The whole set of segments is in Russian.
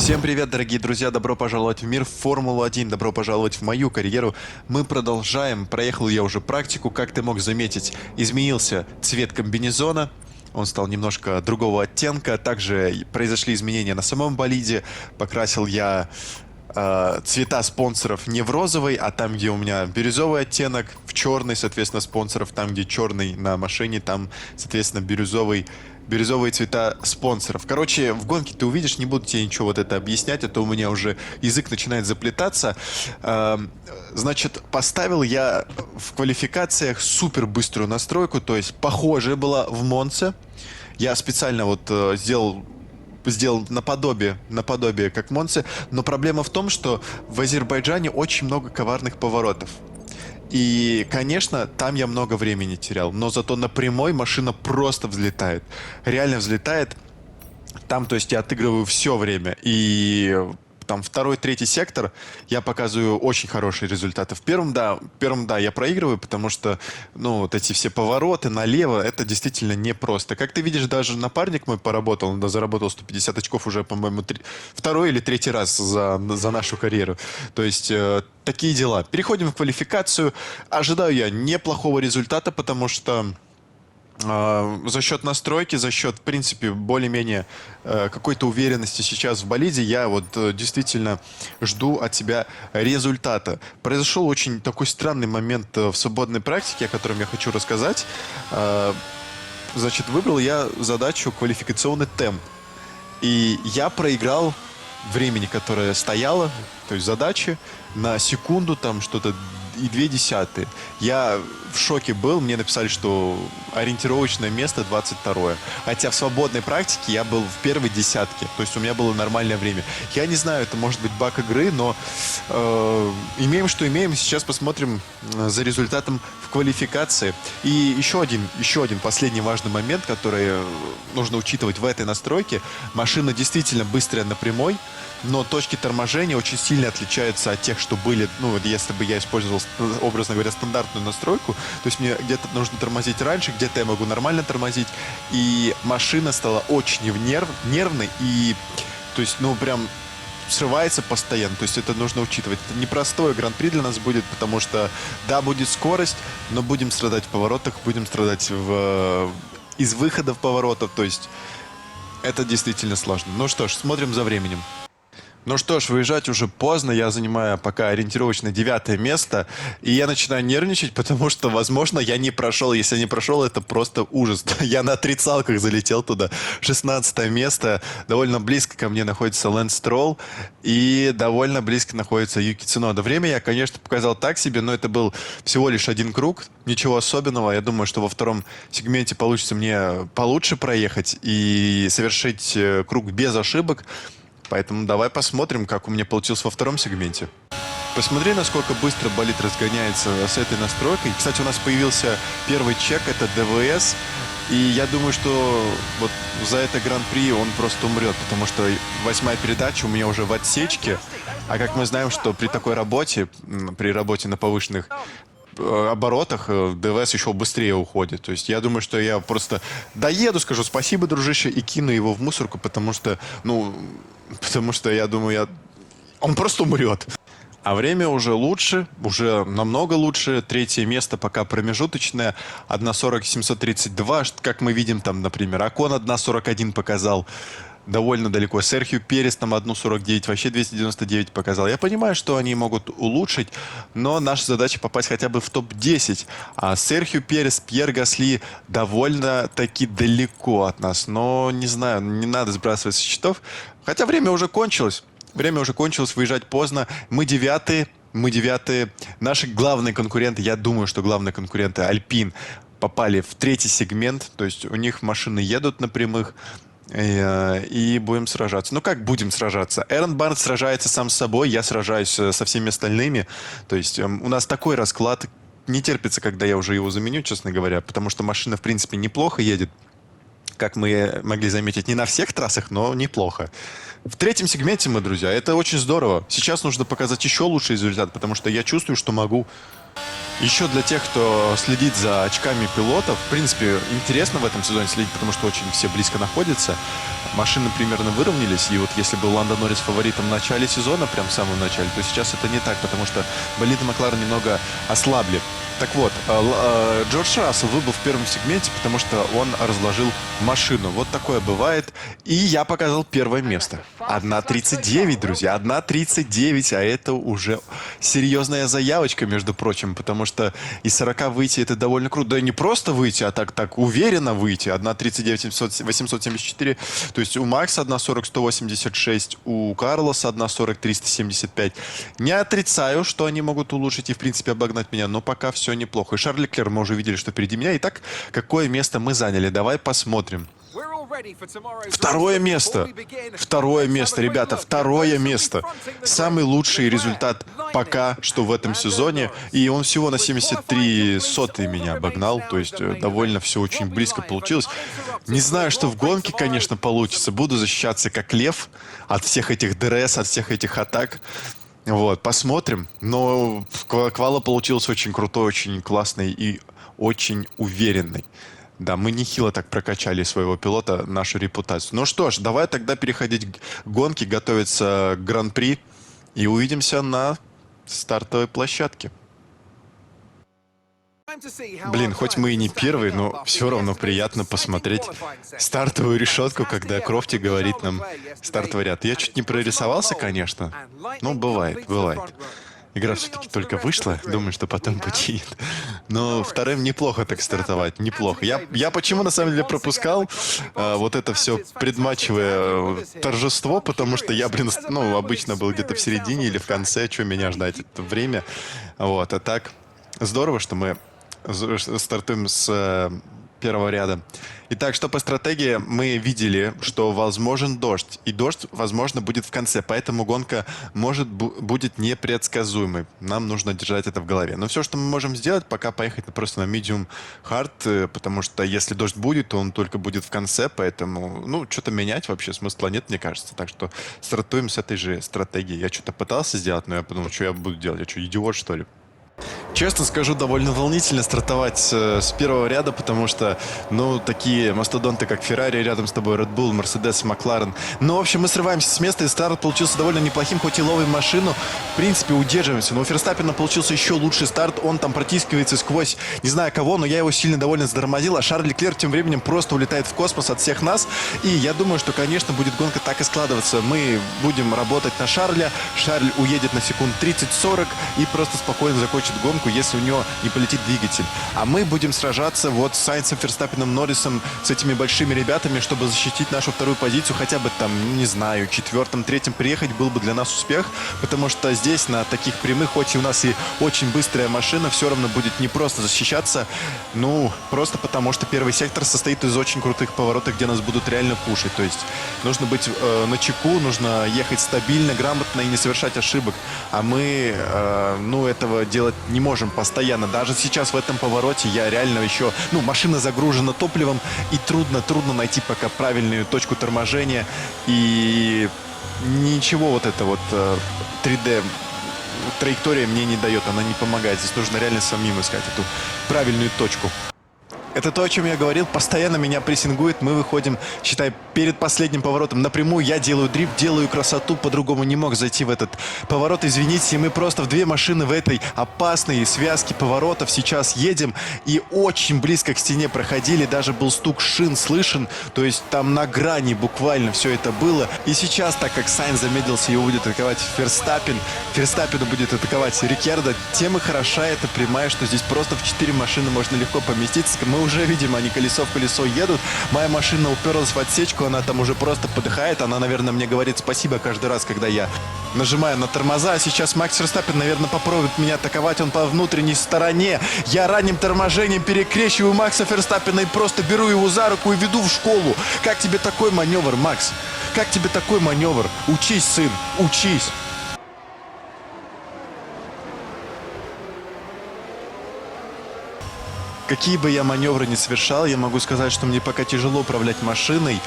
Всем привет, дорогие друзья! Добро пожаловать в мир Формулы-1, добро пожаловать в мою карьеру. Мы продолжаем. Проехал я уже практику, как ты мог заметить, изменился цвет комбинезона. Он стал немножко другого оттенка. Также произошли изменения на самом болиде. Покрасил я цвета спонсоров не в розовый, а там, где у меня бирюзовый оттенок, в черный, соответственно, спонсоров. Там, где черный на машине, там, соответственно, бирюзовые цвета спонсоров. Короче, в гонке ты увидишь, не буду тебе ничего вот это объяснять, а то у меня уже язык начинает заплетаться. Значит, поставил я в квалификациях супер быструю настройку, то есть похожая была в Монце. Я специально вот сделал наподобие как Монце, но проблема в том, что в Азербайджане очень много коварных поворотов. И, конечно, там я много времени терял, но зато на прямой машина просто взлетает. Реально взлетает. Там, то есть, я отыгрываю все время. И там второй, третий сектор я показываю очень хорошие результаты. В первом, да, я проигрываю, потому что, ну, вот эти все повороты налево, это действительно непросто. Как ты видишь, даже напарник мой поработал, он заработал 150 очков уже, по-моему, второй или третий раз за нашу карьеру. То есть, такие дела. Переходим в квалификацию. Ожидаю я неплохого результата, потому что за счет настройки, за счет, в принципе, более-менее какой-то уверенности сейчас в болиде, я вот действительно жду от тебя результата. Произошел очень такой странный момент в свободной практике, о котором я хочу рассказать. Значит, выбрал я задачу квалификационный темп. И я проиграл времени, которое стояло, то есть задачи, на секунду там что-то и 0,2. Я в шоке был, мне написали, что ориентировочное место 22-е. Хотя в свободной практике я был в первой десятке, то есть у меня было нормальное время. Я не знаю, это может быть баг игры, но имеем, что имеем. Сейчас посмотрим за результатом в квалификации. И еще один последний важный момент, который нужно учитывать в этой настройке. Машина действительно быстрая на прямой, но точки торможения очень сильно отличаются от тех, что были, ну, вот если бы я использовал, образно говоря, стандартную настройку, то есть мне где-то нужно тормозить раньше, где-то я могу нормально тормозить, и машина стала очень нервной, и, то есть, ну, прям срывается постоянно, то есть это нужно учитывать. Это непростое гран-при для нас будет, потому что, да, будет скорость, но будем страдать в поворотах, будем страдать из выходов поворотов, то есть это действительно сложно. Ну что ж, смотрим за временем. Ну что ж, выезжать уже поздно, я занимаю пока ориентировочно 9-е место, и я начинаю нервничать, потому что, возможно, я не прошел. Если я не прошел, это просто ужас. Я на трицалках залетел туда. 16-е место, довольно близко ко мне находится Лэнс Стролл, и довольно близко находится Юки Цунода. Время я, конечно, показал так себе, но это был всего лишь один круг, ничего особенного. Я думаю, что во втором сегменте получится мне получше проехать и совершить круг без ошибок. Поэтому давай посмотрим, как у меня получилось во втором сегменте. Посмотри, насколько быстро болид разгоняется с этой настройкой. Кстати, у нас появился первый чек, это ДВС. И я думаю, что вот за это гран-при он просто умрет, потому что 8-я передача у меня уже в отсечке. А как мы знаем, что при такой работе, при работе на повышенных оборотах, ДВС еще быстрее уходит. То есть я думаю, что я просто доеду, скажу спасибо, дружище, и кину его в мусорку, потому что, я думаю, он просто умрет. А время уже лучше, уже намного лучше. Третье место пока промежуточное. 1:40,732. Как мы видим, там, например, Окон 1:41 показал. Довольно далеко. Серхио Перес там 1:49, вообще 299 показал. Я понимаю, что они могут улучшить, но наша задача попасть хотя бы в топ-10. А Серхио Перес, Пьер Гасли довольно-таки далеко от нас. Но, не знаю, не надо сбрасывать со счетов. Хотя время уже кончилось. Время уже кончилось, выезжать поздно. Мы девятые. Наши главные конкуренты, я думаю, что главные конкуренты Альпин попали в третий сегмент. То есть у них машины едут на прямых. И будем сражаться. Ну как будем сражаться? Эрон Барнс сражается сам с собой, я сражаюсь со всеми остальными. То есть у нас такой расклад. Не терпится, когда я уже его заменю, честно говоря, потому что машина, в принципе, неплохо едет. Как мы могли заметить, не на всех трассах, но неплохо. В третьем сегменте мы, друзья, это очень здорово. Сейчас нужно показать еще лучший результат, потому что я чувствую, что могу. Еще для тех, кто следит за очками пилотов, в принципе, интересно в этом сезоне следить, потому что очень все близко находятся. Машины примерно выровнялись, и вот если был Ландо Норрис фаворитом в начале сезона, прям в самом начале, то сейчас это не так, потому что болиды Макларен немного ослабли. Так вот, Джордж Рассел выбыл в первом сегменте, потому что он разложил машину. Вот такое бывает. И я показал первое место. 1.39, друзья, 1.39, а это уже серьезная заявочка, между прочим, потому что из 40 выйти это довольно круто. Да и не просто выйти, а так уверенно выйти. 1.39 874, то есть у Макса 1.40 186, у Карлоса 1.40 375. Не отрицаю, что они могут улучшить и, в принципе, обогнать меня, но пока все неплохо. И Шарль Леклер, мы уже видели, что впереди меня. Итак, какое место мы заняли? Давай посмотрим. Второе место. Второе место, ребята, второе место. Самый лучший результат пока что в этом сезоне. И он всего на 73 сотые меня обогнал. То есть довольно все очень близко получилось. Не знаю, что в гонке, конечно, получится. Буду защищаться как лев от всех этих ДРС, от всех этих атак. Вот, посмотрим. Но квала получился очень крутой, очень классный и очень уверенный. Да, мы нехило так прокачали своего пилота, нашу репутацию. Ну что ж, давай тогда переходить к гонке, готовиться к Гран-при. И увидимся на стартовой площадке. Блин, хоть мы и не первые, но все равно приятно посмотреть стартовую решетку, когда Крофти говорит нам стартовый ряд. Я чуть не прорисовался, конечно, но бывает, бывает. Игра все-таки только вышла, думаю, что потом будет. Но вторым неплохо так стартовать, неплохо. Я почему на самом деле пропускал вот это все предматчевое торжество, потому что я, блин, ну, обычно был где-то в середине или в конце, что меня ждать это время. Вот, а так здорово, что мы стартуем с первого ряда. Итак, что по стратегии? Мы видели, что возможен дождь. И дождь, возможно, будет в конце. Поэтому гонка будет непредсказуемой. Нам нужно держать это в голове. Но все, что мы можем сделать, пока поехать просто на medium hard, потому что если дождь будет, то он только будет в конце. Поэтому, ну, что-то менять вообще смысла нет, мне кажется. Так что стартуем с этой же стратегией. Я что-то пытался сделать, но я подумал, что я буду делать? Я что, идиот, что ли? Честно скажу, довольно волнительно стартовать с первого ряда, потому что, ну, такие мастодонты, как Феррари, рядом с тобой Red Bull, Mercedes, Макларен. Ну, в общем, мы срываемся с места, и старт получился довольно неплохим, хоть и ловим машину. В принципе, удерживаемся. Но у Ферстаппена получился еще лучший старт. Он там протискивается сквозь, не знаю кого, но я его сильно довольно затормозил. А Шарль Леклер тем временем просто улетает в космос от всех нас. И я думаю, что, конечно, будет гонка так и складываться. Мы будем работать на Шарля. Шарль уедет на секунд 30-40 и просто спокойно закончит гонку, если у него не полетит двигатель. А мы будем сражаться вот с Сайнсом, Ферстаппеном, Норрисом, с этими большими ребятами, чтобы защитить нашу вторую позицию, хотя бы там, не знаю, четвертым, третьим приехать был бы для нас успех, потому что здесь на таких прямых, хоть и у нас и очень быстрая машина, все равно будет не просто защищаться, ну, просто потому что первый сектор состоит из очень крутых поворотов, где нас будут реально пушить, то есть нужно быть начеку, нужно ехать стабильно, грамотно и не совершать ошибок, а мы, ну, этого делать не можем постоянно. Даже сейчас в этом повороте я реально еще... Ну, машина загружена топливом, и трудно найти пока правильную точку торможения. И ничего вот это вот 3D траектория мне не дает, она не помогает. Здесь нужно реально самим искать эту правильную точку. Это то, о чем я говорил, постоянно меня прессингует, мы выходим, считай, перед последним поворотом напрямую, я делаю дрифт, делаю красоту, по-другому не мог зайти в этот поворот, извините, мы просто в две машины в этой опасной связке поворотов сейчас едем, и очень близко к стене проходили, даже был стук шин слышен, то есть там на грани буквально все это было, и сейчас, так как Сайнс замедлился, его будет атаковать Ферстаппену будет атаковать Рикьярдо, тем и хороша эта прямая, что здесь просто в 4 машины можно легко поместиться, мы уже видим, они колесо в колесо едут. Моя машина уперлась в отсечку, она там уже просто подыхает. Она, наверное, мне говорит спасибо каждый раз, когда я нажимаю на тормоза. Сейчас Макс Ферстаппен, наверное, попробует меня атаковать. Он по внутренней стороне. Я ранним торможением перекрещиваю Макса Ферстаппена и просто беру его за руку и веду в школу. Как тебе такой маневр, Макс? Как тебе такой маневр? Учись, сын, учись. Какие бы я маневры не совершал, я могу сказать, что мне пока тяжело управлять машиной.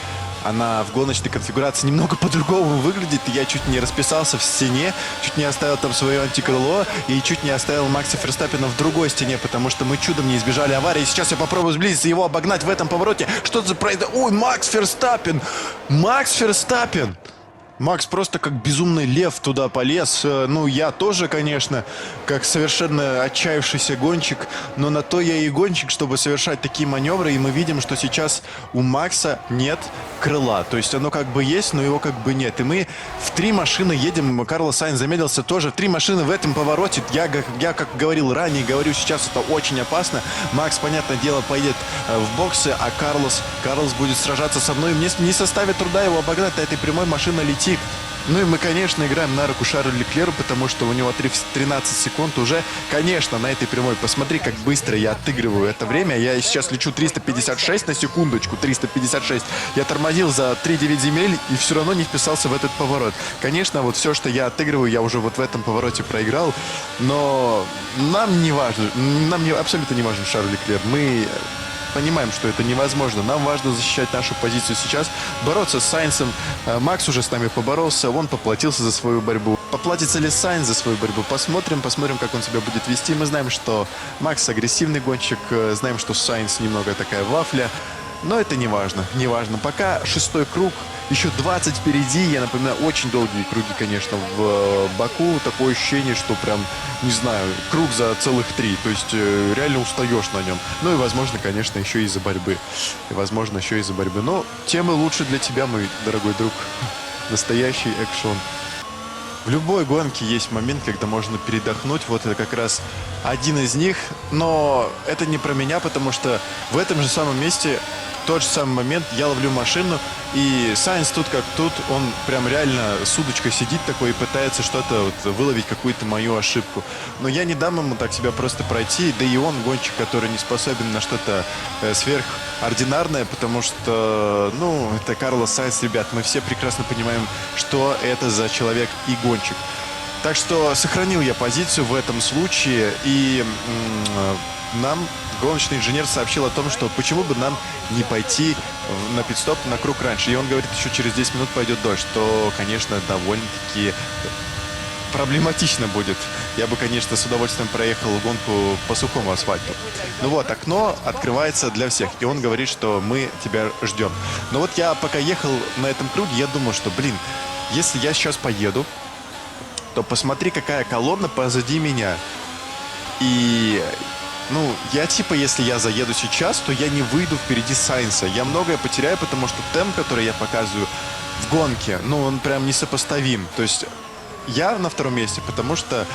она в гоночной конфигурации немного по-другому выглядит. И я чуть не расписался в стене, чуть не оставил там свое антикрыло и чуть не оставил Макса Ферстаппена в другой стене, потому что мы чудом не избежали аварии. Сейчас я попробую сблизиться, его обогнать в этом повороте. Что за произошло? Ой, Макс Ферстаппен! Макс Ферстаппен! Макс просто как безумный лев туда полез. Ну, я тоже, конечно, как совершенно отчаявшийся гонщик. Но на то я и гонщик, чтобы совершать такие маневры. И мы видим, что сейчас у Макса нет крыла. То есть оно как бы есть, но его как бы нет. И мы в 3 машины едем. Карлос Сайнс замедлился тоже. 3 машины в этом повороте. Я как говорил ранее, говорю сейчас, это очень опасно. Макс, понятное дело, поедет в боксы, а Карлос будет сражаться со мной. Мне не составит труда его обогнать. На этой прямой машина летит. Ну и мы, конечно, играем на руку Шарлю Леклеру, потому что у него 13 секунд уже. Конечно, на этой прямой. Посмотри, как быстро я отыгрываю это время. Я сейчас лечу 356 на секундочку, 356. Я тормозил за 3-9 земель и все равно не вписался в этот поворот. Конечно, вот все, что я отыгрываю, я уже вот в этом повороте проиграл. Но нам не важно, абсолютно не важен Шарль Леклер. Мы понимаем, что это невозможно. Нам важно защищать нашу позицию сейчас, бороться с Сайнсом. Макс уже с нами поборолся, он поплатился за свою борьбу. Поплатится ли Сайнс за свою борьбу? Посмотрим, как он себя будет вести. Мы знаем, что Макс агрессивный гонщик, знаем, что Сайнс немного такая вафля. Но это не важно, не важно. Пока 6-й круг, еще 20 впереди. Я напоминаю, очень долгие круги, конечно, в Баку. Такое ощущение, что прям, не знаю, круг за целых 3. То есть реально устаешь на нем. Ну и, возможно, конечно, еще из-за борьбы. Но тем и лучше для тебя, мой дорогой друг. Настоящий экшон. В любой гонке есть момент, когда можно передохнуть. Вот это как раз один из них. Но это не про меня, потому что в этом же самом месте, тот же самый момент, я ловлю машину, и Сайнс тут как тут, он прям реально с удочкой сидит такой и пытается что-то вот выловить, какую-то мою ошибку. Но я не дам ему так себя просто пройти, да и он гонщик, который не способен на что-то сверхординарное, потому что, ну, это Карлос Сайнс, ребят, мы все прекрасно понимаем, что это за человек и гонщик. Так что сохранил я позицию в этом случае, и нам гоночный инженер сообщил о том, что почему бы нам не пойти на пит-стоп на круг раньше. И он говорит, еще через 10 минут пойдет дождь, что, конечно, довольно-таки проблематично будет. Я бы, конечно, с удовольствием проехал гонку по сухому асфальту. Ну вот, окно открывается для всех, и он говорит, что мы тебя ждем. Но вот я пока ехал на этом круге, я думал, что, блин, если я сейчас поеду, то посмотри, какая колонна позади меня. И, ну, я типа, если я заеду сейчас, то я не выйду впереди Сайнса. Я многое потеряю, потому что темп, который я показываю в гонке, ну, он прям несопоставим. То есть я на 2-м месте, потому что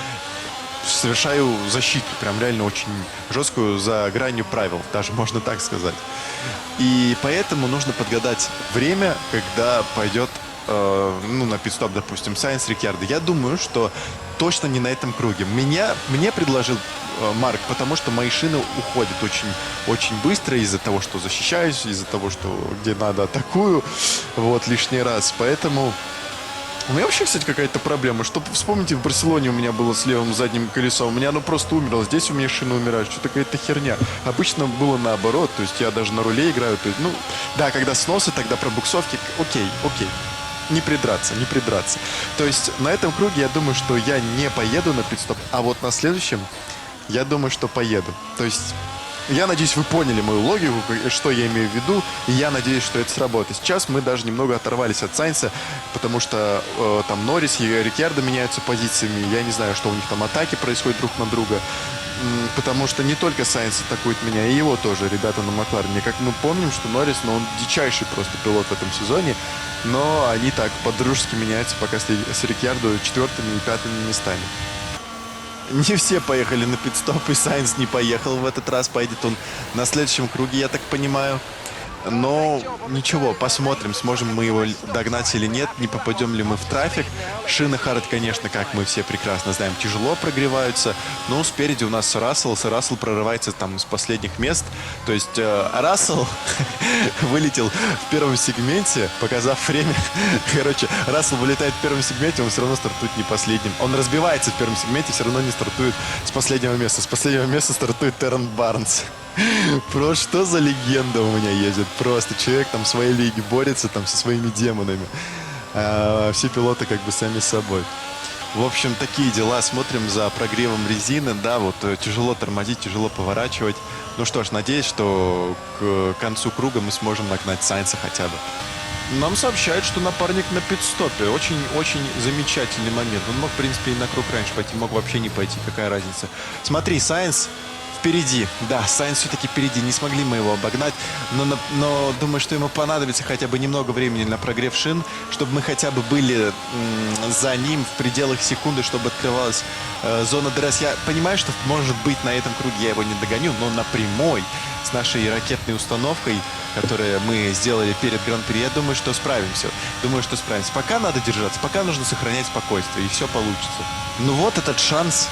совершаю защиту, прям реально очень жесткую, за гранью правил, даже можно так сказать. И поэтому нужно подгадать время, когда пойдет на пит-стоп, допустим, Сайнс, Рикьярдо. Я думаю, что точно не на этом круге. Мне предложил Марк, потому что мои шины уходят очень быстро из-за того, что защищаюсь, из-за того, что где надо атакую, вот, лишний раз. Поэтому у меня вообще, кстати, какая-то проблема. Что, вспомните, в Барселоне у меня было с левым задним колесом. У меня оно просто умерло. Здесь у меня шины умирают. Что-то какая-то херня. Обычно было наоборот. То есть я даже на руле играю. То есть, ну, да, когда сносы, тогда пробуксовки. Окей. Не придраться. То есть на этом круге я думаю, что я не поеду на пит-стоп, а вот на следующем я думаю, что поеду. То есть я надеюсь, вы поняли мою логику, что я имею в виду, и я надеюсь, что это сработает. Сейчас мы даже немного оторвались от Сайнса, потому что там Норрис и Рикьярдо меняются позициями. Я не знаю, что у них там атаки происходят друг на друга. Потому что не только Сайнс атакует меня, и его тоже, ребята на Макларене. Как мы помним, что Норрис, он дичайший просто пилот в этом сезоне. Но они так по-дружески меняются пока с Рикьярдо 4-ми и 5-ми местами. Не все поехали на пит-стоп, и Сайнс не поехал в этот раз. Поедет он на следующем круге, я так понимаю. Но ничего, посмотрим, сможем мы его догнать или нет, не попадем ли мы в трафик. Шины Хард, конечно, как мы все прекрасно знаем, тяжело прогреваются. Но спереди у нас Рассел прорывается там с последних мест. То есть Рассел вылетел в первом сегменте, показав время. Короче, Рассел вылетает в первом сегменте, он все равно стартует не последним. Он разбивается в первом сегменте, все равно не стартует с последнего места. С последнего места стартует Террен Барнс. Просто что за легенда у меня ездит? Просто человек там в своей лиге борется там со своими демонами. А все пилоты как бы сами с собой. В общем, такие дела. Смотрим за прогревом резины. Да, вот тяжело тормозить, тяжело поворачивать. Ну что ж, надеюсь, что к концу круга мы сможем нагнать Сайнса хотя бы. Нам сообщают, что напарник на пит-стопе. Очень-очень замечательный момент. Он мог, в принципе, и на круг раньше пойти, мог вообще не пойти. Какая разница? Смотри, Сайнс впереди. Да, Сайнс все-таки впереди. Не смогли мы его обогнать. Но думаю, что ему понадобится хотя бы немного времени на прогрев шин, чтобы мы хотя бы были за ним в пределах секунды, чтобы открывалась зона ДРС. Я понимаю, что, может быть, на этом круге я его не догоню, но на прямой с нашей ракетной установкой, которую мы сделали перед Гран-при, я думаю, что справимся. Думаю, что справимся. Пока надо держаться, пока нужно сохранять спокойствие, и все получится. Ну вот этот шанс,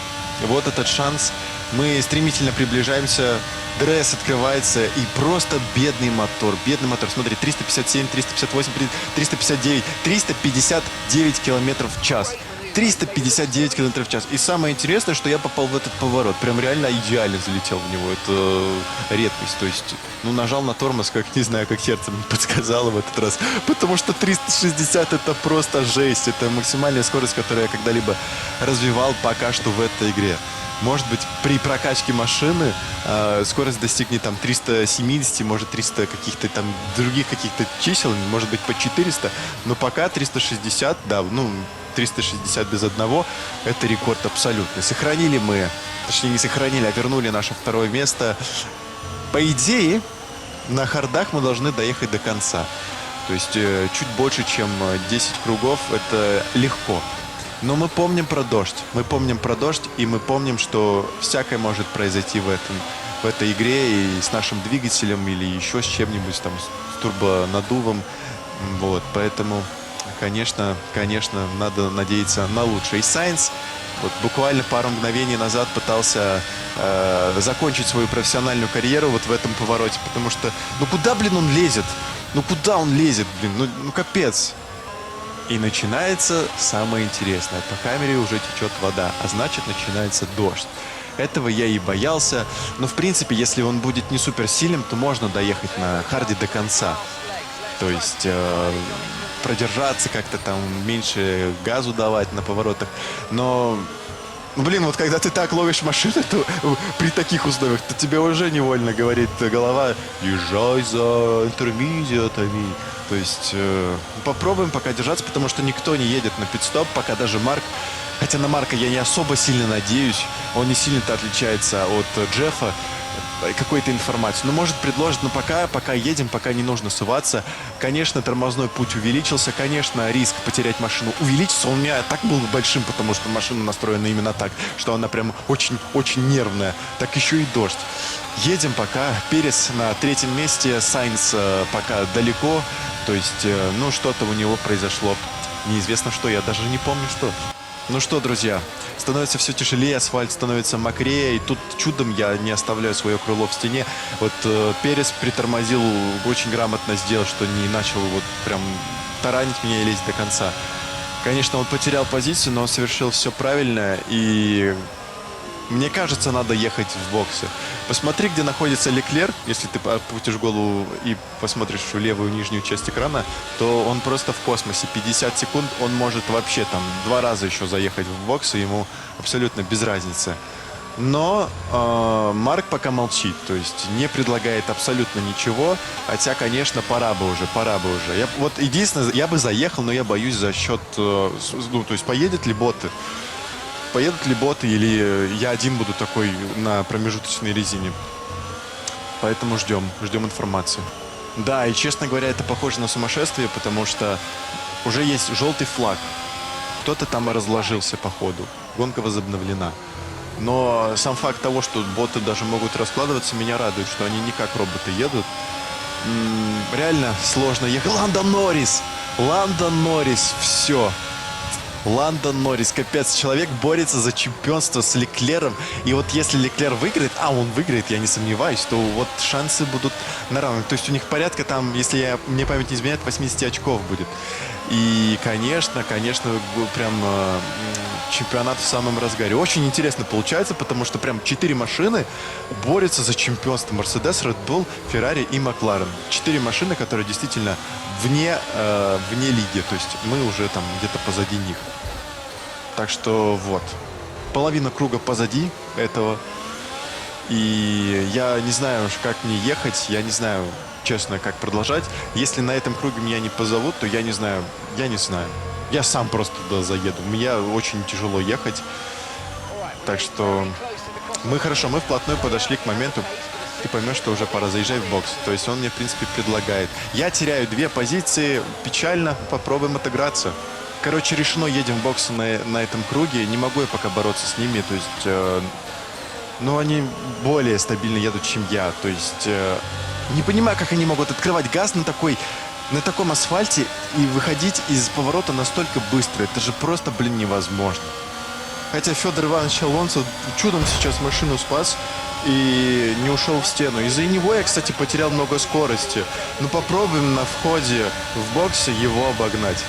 вот этот шанс. Мы стремительно приближаемся, ДРС открывается, и просто бедный мотор. Бедный мотор. Смотри, 357, 358, 359, 359 километров в час. 359 километров в час. И самое интересное, что я попал в этот поворот. Прям реально идеально залетел в него. Это редкость. То есть, ну, нажал на тормоз, как, не знаю, как сердце мне подсказало в этот раз. Потому что 360 это просто жесть. Это максимальная скорость, которую я когда-либо развивал пока что в этой игре. Может быть, при прокачке машины скорость достигнет там 370, может 300 каких-то там других каких-то чисел, может быть по 400, но пока 360, да, ну 360 без одного, это рекорд абсолютный. Сохранили мы, точнее не сохранили, а вернули наше второе место. По идее, на хардах мы должны доехать до конца. То есть чуть больше, чем 10 кругов, это легко. Но мы помним про дождь. Мы помним про дождь, и мы помним, что всякое может произойти в этой игре и с нашим двигателем, или еще с чем-нибудь, там, с турбонаддувом. Вот, поэтому, конечно, надо надеяться на лучшее. И Сайнс вот буквально пару мгновений назад пытался закончить свою профессиональную карьеру вот в этом повороте, потому что, ну куда, блин, он лезет? Ну куда он лезет, блин? Ну капец. И начинается самое интересное. По камере уже течет вода, а значит начинается дождь. Этого я и боялся. Но в принципе, если он будет не супер сильным, то можно доехать на харде до конца. То есть продержаться как-то там, меньше газу давать на поворотах. Но, блин, вот когда ты так ловишь машину, то при таких условиях, то тебе уже невольно говорит голова: езжай за интермедиатами. То есть попробуем пока держаться, потому что никто не едет на пит-стоп, пока даже Марк. Хотя на Марка я не особо сильно надеюсь. Он не сильно-то отличается от Джеффа какой-то информации. Но может предложить, но пока едем, пока не нужно суваться. Конечно, тормозной путь увеличился. Конечно, риск потерять машину увеличится. Он у меня так был большим, потому что машина настроена именно так, что она прям очень-очень нервная. Так еще и дождь. Едем пока. Перес на третьем месте. Сайнс пока далеко. То есть, ну, что-то у него произошло. Неизвестно что, я даже не помню что. Ну что, друзья, становится все тяжелее, асфальт становится мокрее, и тут чудом я не оставляю свое крыло в стене. Вот Перес притормозил, очень грамотно сделал, что не начал вот прям таранить меня и лезть до конца. Конечно, он потерял позицию, но он совершил все правильно, и мне кажется, надо ехать в боксы. Посмотри, где находится Леклер. Если ты опустишь голову и посмотришь в левую нижнюю часть экрана, то он просто в космосе. 50 секунд он может вообще там 2 раза еще заехать в боксы, ему абсолютно без разницы. Но Марк пока молчит, то есть не предлагает абсолютно ничего. Хотя, конечно, пора бы уже. Вот единственное, я бы заехал, но я боюсь за счет... ну, то есть поедут ли боты? Поедут ли боты, или я один буду такой на промежуточной резине. Поэтому ждем информацию. Да, и, честно говоря, это похоже на сумасшествие, потому что уже есть желтый флаг. Кто-то там разложился по ходу. Гонка возобновлена. Но сам факт того, что боты даже могут раскладываться, меня радует, что они не как роботы едут. Реально сложно ехать. Ландо Норрис, все. Ландо Норрис, капец, человек борется за чемпионство с Леклером. И вот если Леклер выиграет, а он выиграет, я не сомневаюсь, то вот шансы будут на равных. То есть у них порядка там, если мне память не изменяет, 80 очков будет. И, конечно, прям чемпионат в самом разгаре. Очень интересно получается, потому что прям 4 машины борются за чемпионство. Мерседес, Red Bull, Феррари и Макларен. 4 машины, которые действительно вне лиги. То есть мы уже там где-то позади них. Так что вот. Половина круга позади этого. И я не знаю, как мне ехать. Я не знаю, честно, как продолжать. Если на этом круге меня не позовут, то я не знаю. Я сам просто туда заеду. Мне очень тяжело ехать. Так что мы вплотную подошли к моменту. Ты поймешь, что уже пора заезжать в бокс. То есть он мне, в принципе, предлагает. Я теряю 2 позиции. Печально. Попробуем отыграться. Короче, решено, едем в бокс на этом круге. Не могу я пока бороться с ними. То есть, но они более стабильно едут, чем я. То есть, не понимаю, как они могут открывать газ на таком асфальте и выходить из поворота настолько быстро. Это же просто, невозможно. Хотя Федор Иванович Алонсо чудом сейчас машину спас и не ушел в стену. Из-за него я, кстати, потерял много скорости. Но попробуем на входе в боксе его обогнать.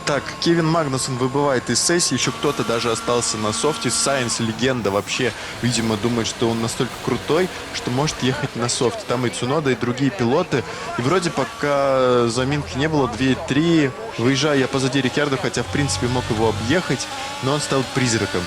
Так, Кевин Магнусон выбывает из сессии, еще кто-то даже остался на софте. Сайнс, легенда, вообще, видимо, думает, что он настолько крутой, что может ехать на софте. Там и Цунода, и другие пилоты. И вроде пока заминки не было, 2-3. Выезжаю я позади Рикьярдо, хотя, в принципе, мог его объехать, но он стал призраком.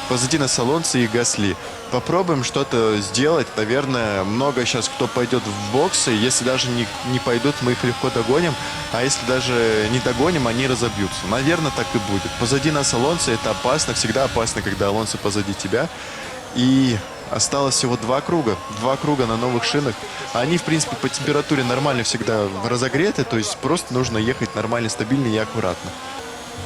Позади нас Алонсо и Гасли. Попробуем что-то сделать. Наверное, много сейчас кто пойдет в боксы. Если даже не пойдут, мы их легко догоним. А если даже не догоним, они разобьются. Наверное, так и будет. Позади нас Алонсо. Это опасно. Всегда опасно, когда Алонсо позади тебя. И осталось всего 2 круга. 2 круга на новых шинах. Они, в принципе, по температуре нормально всегда разогреты. То есть просто нужно ехать нормально, стабильно и аккуратно.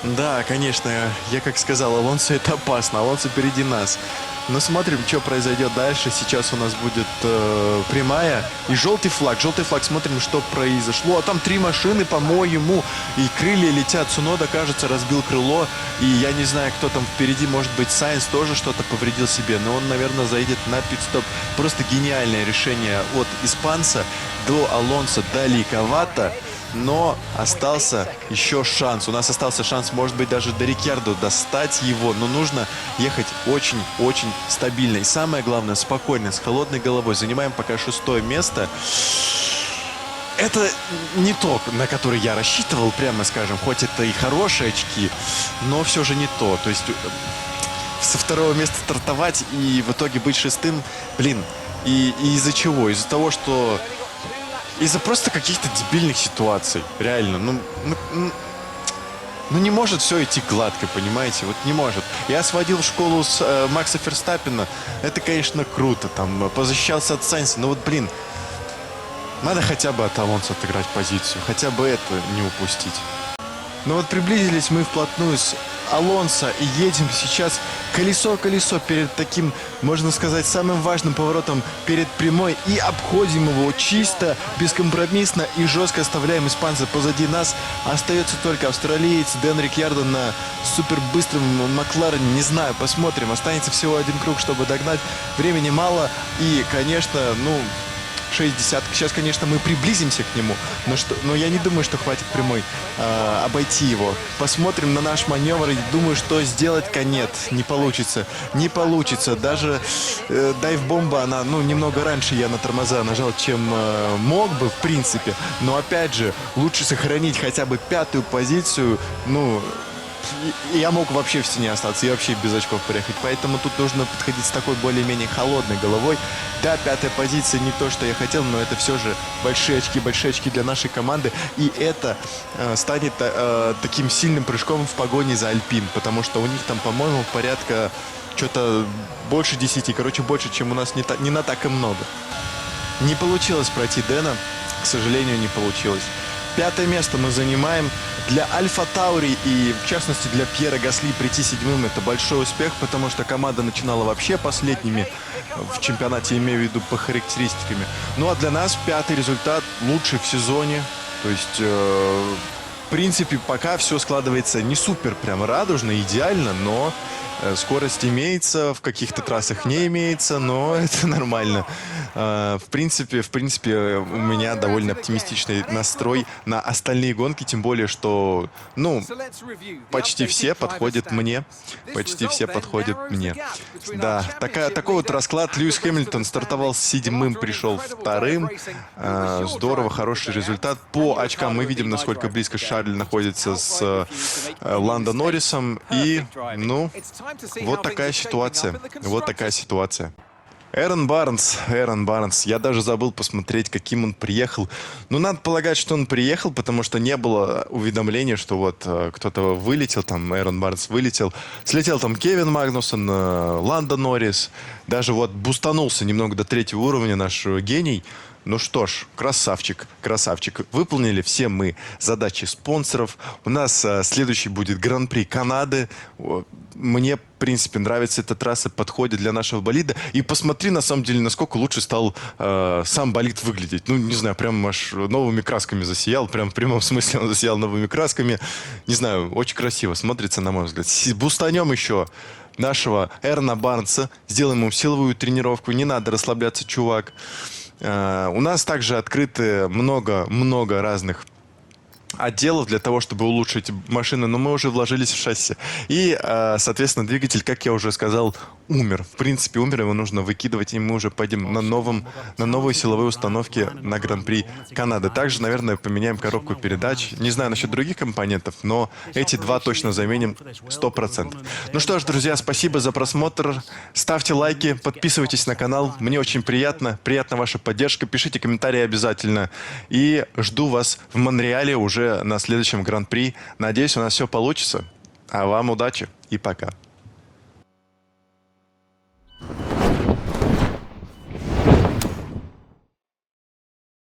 Да, конечно, я как сказал, Алонсо это опасно, Алонсо впереди нас. Но смотрим, что произойдет дальше. Сейчас у нас будет прямая и желтый флаг, смотрим, что произошло. А там 3 машины, по-моему, и крылья летят. Цунода, кажется, разбил крыло. И я не знаю, кто там впереди, может быть, Сайнс тоже что-то повредил себе. Но он, наверное, заедет на пит-стоп. Просто гениальное решение от испанца до Алонсо далековато. Но остался еще шанс. У нас остался шанс, может быть, даже до Рикьярдо достать его. Но нужно ехать очень-очень стабильно. И самое главное, спокойно, с холодной головой. Занимаем пока 6-е место. Это не то, на который я рассчитывал, прямо скажем. Хоть это и хорошие очки, но все же не то. То есть со 2-го места стартовать и в итоге быть 6-м, И из-за чего? Из-за того, что... Из-за просто каких-то дебильных ситуаций. Реально. Ну не может все идти гладко, понимаете? Вот не может. Я сводил в школу с Макса Ферстаппена. Это, конечно, круто. Там позащищался от Сайнса. Но вот, надо хотя бы от Алонсо отыграть позицию. Хотя бы это не упустить. Но вот приблизились мы вплотную с Алонсо и едем сейчас колесо-колесо перед таким, можно сказать, самым важным поворотом перед прямой и обходим его чисто, бескомпромиссно и жестко оставляем испанца позади нас. Остается только австралиец Дэн Рикьярдо на супербыстром Макларене. Не знаю, посмотрим. Останется всего 1 круг, чтобы догнать. Времени мало и, конечно, 60. Сейчас, конечно, мы приблизимся к нему, но я не думаю, что хватит прямой обойти его. Посмотрим на наш маневр и думаю, что сделать нет, не получится. Не получится. Даже дайв-бомба, она, немного раньше я на тормоза нажал, чем мог бы, в принципе. Но, опять же, лучше сохранить хотя бы 5-ю позицию, я мог вообще в стене остаться и вообще без очков приехать. Поэтому тут нужно подходить с такой более-менее холодной головой. Да, 5-я позиция не то, что я хотел, но это все же большие очки для нашей команды. И это станет таким сильным прыжком в погоне за Альпин. Потому что у них там, по-моему, порядка что-то больше 10. Короче, больше, чем у нас не на так и много. Не получилось пройти Дэна. К сожалению, не получилось. 5-е место мы занимаем. Для Альфа Таури и, в частности, для Пьера Гасли прийти 7-м — это большой успех, потому что команда начинала вообще последними в чемпионате, имею в виду по характеристиками. Ну а для нас 5-й результат лучший в сезоне. То есть, в принципе, пока все складывается не супер прям радужно, идеально, но Скорость имеется, в каких-то трассах не имеется, но это нормально. В принципе, у меня довольно оптимистичный настрой на остальные гонки, тем более, что, ну, почти все подходят мне. Почти все подходят мне. Да, такой вот расклад. Льюис Хэмилтон стартовал седьмым, пришел вторым. Здорово, хороший результат. По очкам мы видим, насколько близко Шарль находится с Ландо Норрисом. И, ну, вот такая ситуация. Вот такая ситуация. Эрон Барнс. Я даже забыл посмотреть, каким он приехал. Ну, надо полагать, что он приехал, потому что не было уведомления, что вот кто-то вылетел, там Эрон Барнс вылетел. Слетел там Кевин Магнусон, Ландо Норрис. Даже вот бустанулся немного до третьего уровня наш гений. Ну что ж, красавчик. Выполнили все мы задачи спонсоров. У нас следующий будет Гран-при Канады. Мне, в принципе, нравится эта трасса, подходит для нашего болида. И посмотри, на самом деле, насколько лучше стал сам болид выглядеть. Ну, не знаю, прям аж новыми красками засиял. Прям в прямом смысле он засиял новыми красками. Не знаю, очень красиво смотрится, на мой взгляд. Бустанем еще нашего Эрона Барнса. Сделаем ему силовую тренировку. Не надо расслабляться, чувак. У нас также открыты много разных отделов для того, чтобы улучшить машину, но мы уже вложились в шасси. И, соответственно, двигатель, как я уже сказал, умер. В принципе, умер, его нужно выкидывать, и мы уже пойдем на новые силовые установки на Гран-при Канады. Также, наверное, поменяем коробку передач. Не знаю насчет других компонентов, но эти два точно заменим 100%. Ну что ж, друзья, спасибо за просмотр. Ставьте лайки, подписывайтесь на канал. Мне очень приятна ваша поддержка. Пишите комментарии обязательно. И жду вас в Монреале уже на следующем Гран-при. Надеюсь, у нас все получится. А вам удачи и пока.